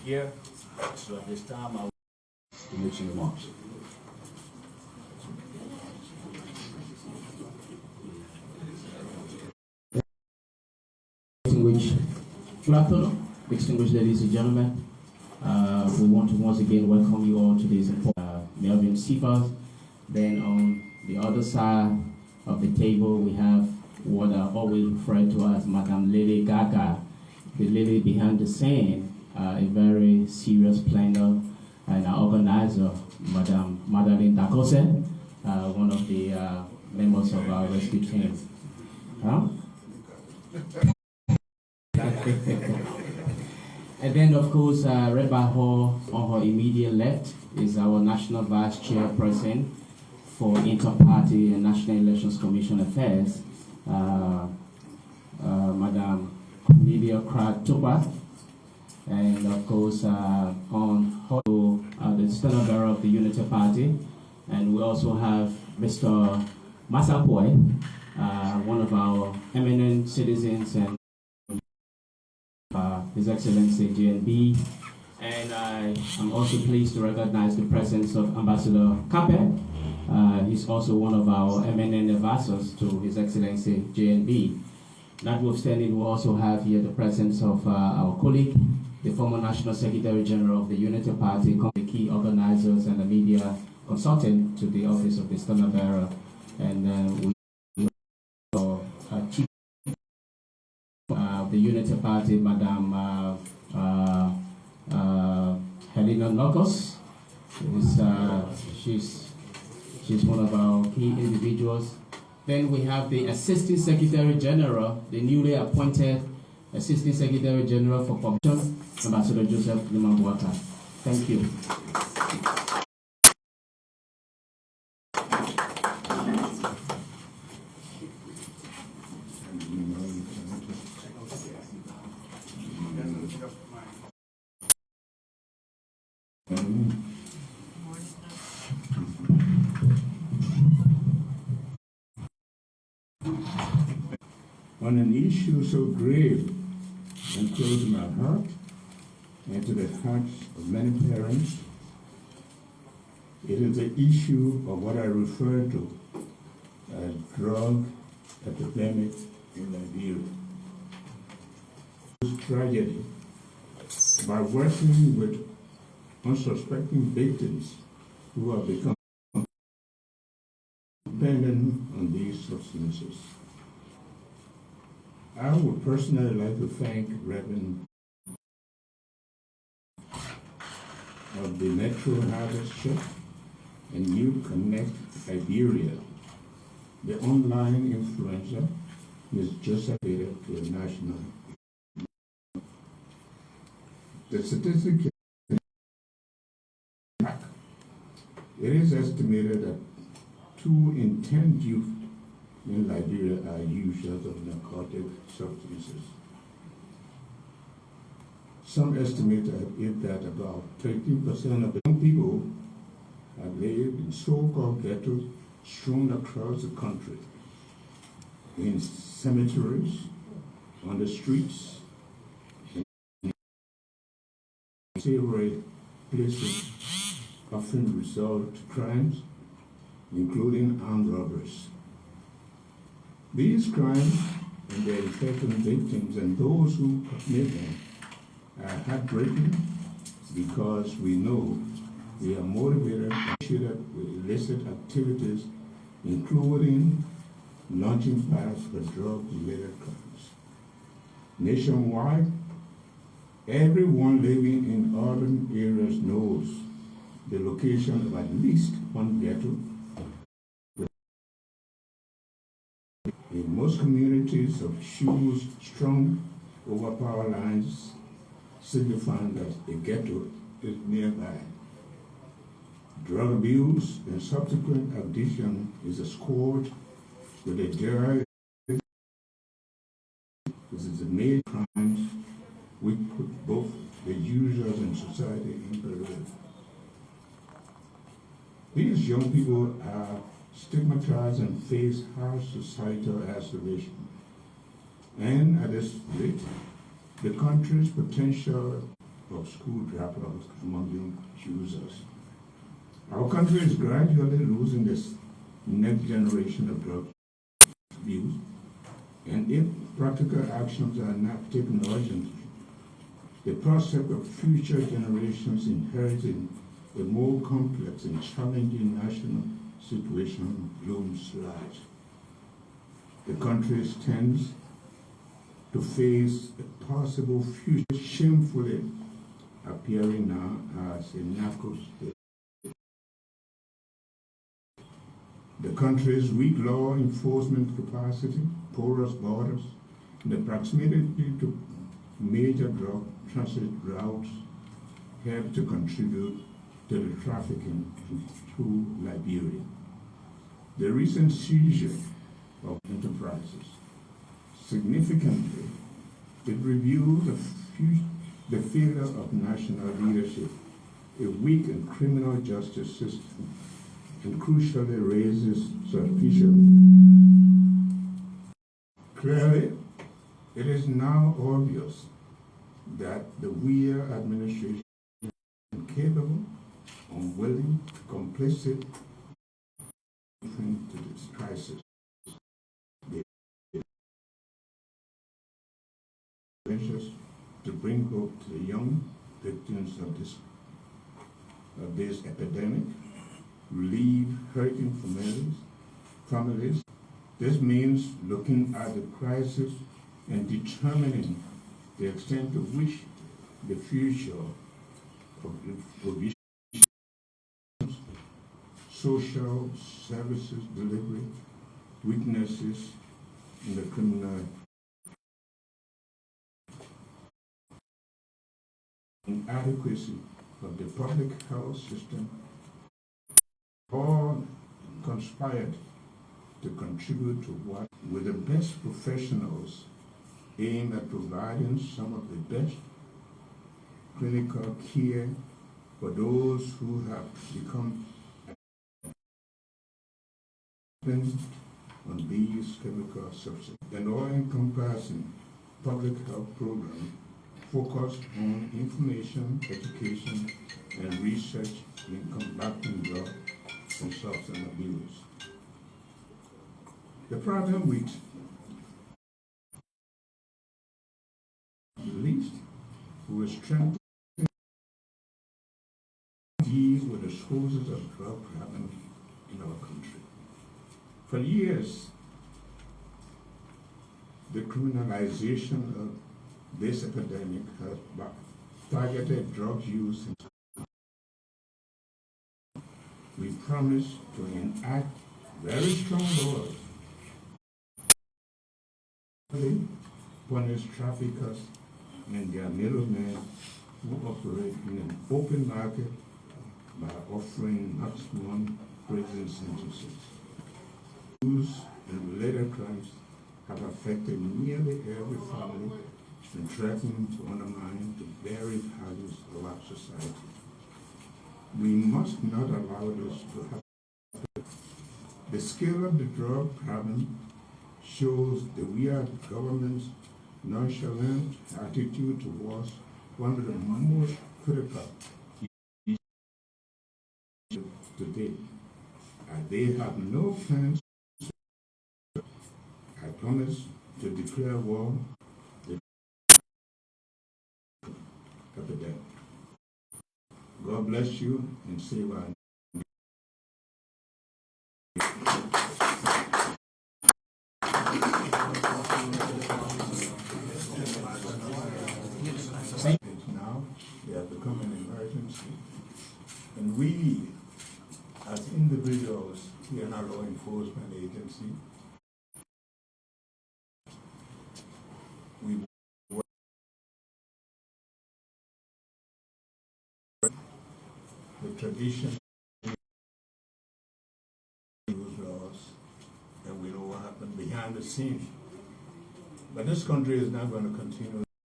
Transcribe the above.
here. So at this time, I will make some remarks. Good afternoon, distinguished ladies and gentlemen. We want to once again welcome you all to this Melvin Seafers. Then on the other side of the table, we have what I always refer to as Madame Lady Gaga, the lady behind the scene, a very serious planner and organizer, Madame Madeleine Dakose, one of the members of our rescue team. Huh? And then, of course, right by her, on her immediate left, is our National Vice Chairperson for Inter-Party and National Elections Commission Affairs, Madame Cornelia Tupa. And of course, on her, the Standard Bearer of the Unity Party. And we also have Mr. Masapoi, one of our eminent citizens and His Excellency GNB, and I'm also pleased to recognize the presence of Ambassador Kape. He's also one of our eminent advisors to His Excellency GNB. Notwithstanding, we also have here the presence of our colleague, the former National Secretary General of the Unity Party, the key organizers and the media consultant to the Office of the Standard Bearer, and we Chief the Unity Party, Madame Helena Nokos. She's one of our key individuals. Then we have the Assistant Secretary General, the newly appointed Assistant Secretary General for Publication, Ambassador Joseph Boakai. Thank you. On an issue so grave and close to my heart and to the hearts of many parents, it is the issue of what I refer to as drug epidemic in Liberia. This tragedy, by working with unsuspecting victims who have become dependent on these substances. I would personally like to thank Reverend of the Metro Harvest Church and New Connect Liberia, the online influencer, Ms. Joseph to the national. The statistic it is estimated that 2 in 10 youth in Liberia are users of narcotic substances. Some estimate that about 13% of the young people have lived in so-called ghettos strewn across the country, in cemeteries, on the streets, in savory places often resort to crimes, including armed robberies. These crimes and their infected victims and those who commit them are heartbreaking because we know they are motivated with illicit activities, including launching pads for drug-related crimes. Nationwide, everyone living in urban areas knows the location of at least one ghetto. In most communities of shoes strung over power lines, signifying that a ghetto is nearby. Drug abuse and subsequent addiction is a scourge with a dare. This is the main crimes which put both the users and society in peril. These young people are stigmatized and face harsh societal isolation. And at this rate, the country's potential of school dropouts among young users. Our country is gradually losing this next generation of drug abuse, and if practical actions are not taken urgently, the prospect of future generations inheriting a more complex and challenging national situation looms large. The country stands to face a possible future shamefully appearing now as a narco state. The country's weak law enforcement capacity, porous borders, and the proximity to major drug transit routes help to contribute to the trafficking through Liberia. The recent seizure of enterprises significantly it reveals the failure of national leadership, a weak and criminal justice system, and crucially raises suspicion. Clearly, it is now obvious that the Weir administration is incapable, unwilling, complicit to this crisis. Measures to bring hope to the young victims of this epidemic, relieve hurting families. This means looking at the crisis and determining the extent to which the future of the provision, social services delivery, weaknesses in the criminal inadequacy of the public health system all conspired to contribute to what, with the best professionals, aim at providing some of the best clinical care for those who have become dependent on these chemical substances. An all-encompassing public health program focused on information, education, and research in combating drug and substance abuse. The problem with least will strengthen deal with the sources of drug problem in our country. For years, the criminalization of this epidemic has targeted drug use. We promise to enact very strong laws to punish traffickers and their middlemen who operate in an open market by offering maximum prison sentences. Abuse and related crimes have affected nearly every family and threaten to undermine the very values of our society. We must not allow this to happen. The scale of the drug problem shows the weird government's nonchalant attitude towards one of the most critical issues today. And they have no plans. I promise to declare war epidemic. God bless you and save our now they have become an emergency. And we as individuals, we are not law enforcement agency. We the tradition laws, and we know what happened behind the scenes. But this country is not going to continue